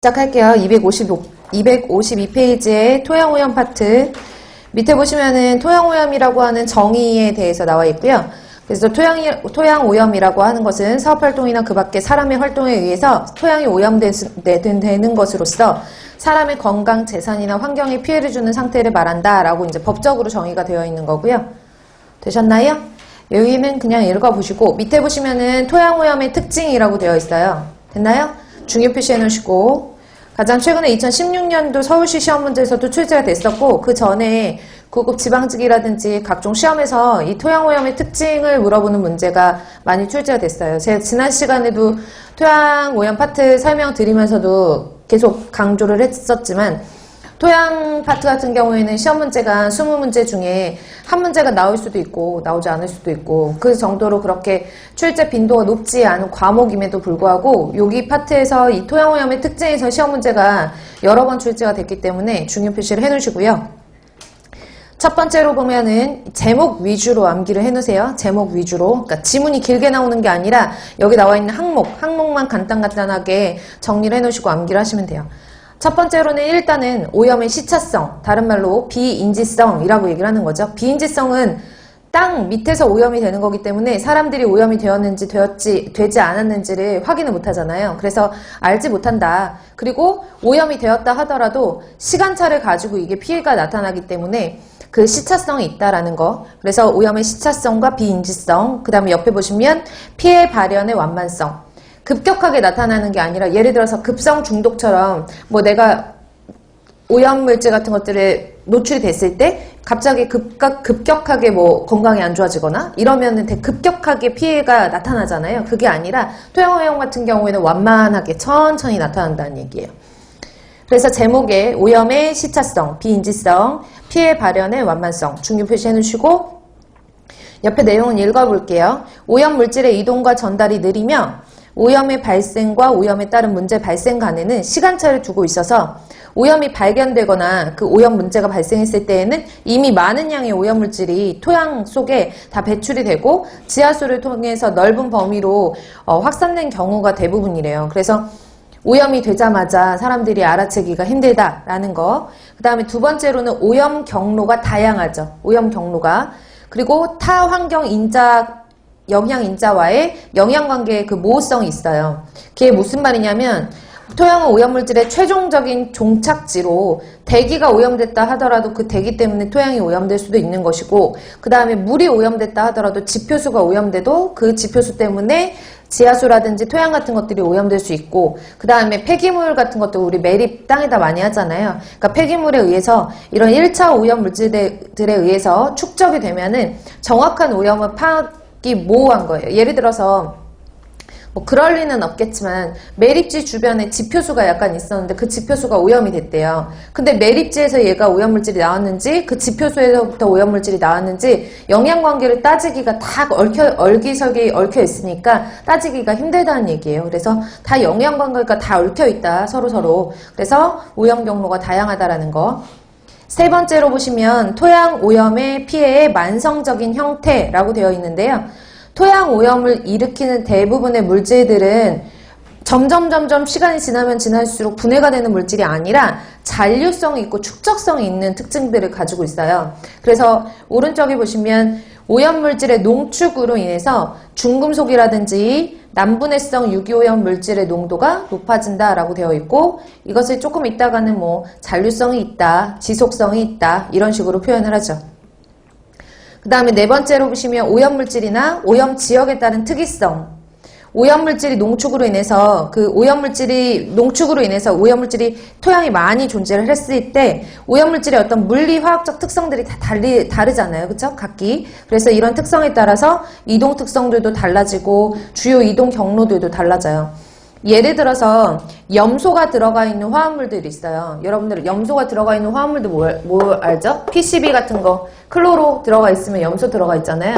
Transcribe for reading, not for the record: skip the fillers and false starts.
시작할게요. 252페이지의 토양오염 파트. 밑에 보시면은 토양오염이라고 하는 정의에 대해서 나와 있고요. 그래서 토양오염이라고 하는 것은 사업활동이나 그 밖에 사람의 활동에 의해서 토양이 오염되는 것으로서 사람의 건강, 재산이나 환경에 피해를 주는 상태를 말한다 라고 이제 법적으로 정의가 되어 있는 거고요. 되셨나요? 여기는 그냥 읽어보시고 밑에 보시면은 토양오염의 특징이라고 되어 있어요. 됐나요? 중요 표시해 놓으시고 가장 최근에 2016년도 서울시 시험 문제에서도 출제가 됐었고 그 전에 고급 지방직이라든지 각종 시험에서 이 토양오염의 특징을 물어보는 문제가 많이 출제가 됐어요. 제가 지난 시간에도 토양오염 파트 설명드리면서도 계속 강조를 했었지만 토양 파트 같은 경우에는 시험 문제가 20문제 중에 한 문제가 나올 수도 있고 나오지 않을 수도 있고 그 정도로 그렇게 출제 빈도가 높지 않은 과목임에도 불구하고 여기 파트에서 이 토양오염의 특징에서 시험 문제가 여러 번 출제가 됐기 때문에 중요 표시를 해 놓으시고요. 첫 번째로 보면은 제목 위주로 암기를 해 놓으세요. 제목 위주로. 그러니까 지문이 길게 나오는 게 아니라 여기 나와 있는 항목만 간단하게 정리를 해 놓으시고 암기를 하시면 돼요. 첫 번째로는 일단은 오염의 시차성, 다른 말로 비인지성이라고 얘기를 하는 거죠. 비인지성은 땅 밑에서 오염이 되는 거기 때문에 사람들이 오염이 되었는지 되지 않았는지를 확인을 못 하잖아요. 그래서 알지 못한다. 그리고 오염이 되었다 하더라도 시간차를 가지고 이게 피해가 나타나기 때문에 그 시차성이 있다라는 거. 그래서 오염의 시차성과 비인지성, 그 다음에 옆에 보시면 피해 발현의 완만성. 급격하게 나타나는 게 아니라 예를 들어서 급성 중독처럼 뭐 내가 오염물질 같은 것들에 노출이 됐을 때 갑자기 급격하게 뭐 건강이 안 좋아지거나 이러면은 되게 급격하게 피해가 나타나잖아요. 그게 아니라 토양오염 같은 경우에는 완만하게 천천히 나타난다는 얘기예요. 그래서 제목에 오염의 시차성, 비인지성, 피해 발현의 완만성 중요 표시해 놓으시고 옆에 내용은 읽어볼게요. 오염물질의 이동과 전달이 느리며 오염의 발생과 오염에 따른 문제 발생 간에는 시간차를 두고 있어서 오염이 발견되거나 그 오염 문제가 발생했을 때에는 이미 많은 양의 오염물질이 토양 속에 다 배출이 되고 지하수를 통해서 넓은 범위로 확산된 경우가 대부분이래요. 그래서 오염이 되자마자 사람들이 알아채기가 힘들다라는 거. 그 다음에 두 번째로는 오염 경로가 다양하죠. 오염 경로가. 그리고 타환경 영양 인자와의 영양관계의 그 모호성이 있어요. 그게 무슨 말이냐면 토양은 오염물질의 최종적인 종착지로 대기가 오염됐다 하더라도 그 대기 때문에 토양이 오염될 수도 있는 것이고 그 다음에 물이 오염됐다 하더라도 지표수가 오염돼도 그 지표수 때문에 지하수라든지 토양 같은 것들이 오염될 수 있고 그 다음에 폐기물 같은 것도 우리 매립 땅에다 많이 하잖아요. 그러니까 폐기물에 의해서 이런 1차 오염 물질들에 의해서 축적이 되면은 정확한 오염을 파악이 모호한 거예요. 예를 들어서 뭐 그럴 리는 없겠지만 매립지 주변에 지표수가 약간 있었는데 그 지표수가 오염이 됐대요. 근데 매립지에서 얘가 오염물질이 나왔는지 그 지표수에서부터 오염물질이 나왔는지 영양관계를 따지기가 다 얼기설기 얽혀 있으니까 따지기가 힘들다는 얘기예요. 그래서 다 영양관계가 다 얽혀 있다 서로. 그래서 오염 경로가 다양하다라는 거. 세 번째로 보시면 토양 오염의 피해의 만성적인 형태라고 되어 있는데요. 토양 오염을 일으키는 대부분의 물질들은 점점 시간이 지나면 지날수록 분해가 되는 물질이 아니라 잔류성이 있고 축적성이 있는 특징들을 가지고 있어요. 그래서 오른쪽에 보시면 오염물질의 농축으로 인해서 중금속이라든지 난분해성 유기오염 물질의 농도가 높아진다라고 되어 있고 이것을 조금 있다가는 뭐 잔류성이 있다, 지속성이 있다 이런 식으로 표현을 하죠. 그 다음에 네 번째로 보시면 오염물질이나 오염지역에 따른 특이성. 오염물질이 농축으로 인해서 오염물질이 토양에 많이 존재를 했을 때 오염물질의 어떤 물리화학적 특성들이 다 다르잖아요. 그쵸? 각기. 그래서 이런 특성에 따라서 이동 특성들도 달라지고 주요 이동 경로들도 달라져요. 예를 들어서 염소가 들어가 있는 화합물들이 있어요. 여러분들 염소가 들어가 있는 화합물들 뭘 알죠? PCB 같은 거 클로로 들어가 있으면 염소 들어가 있잖아요.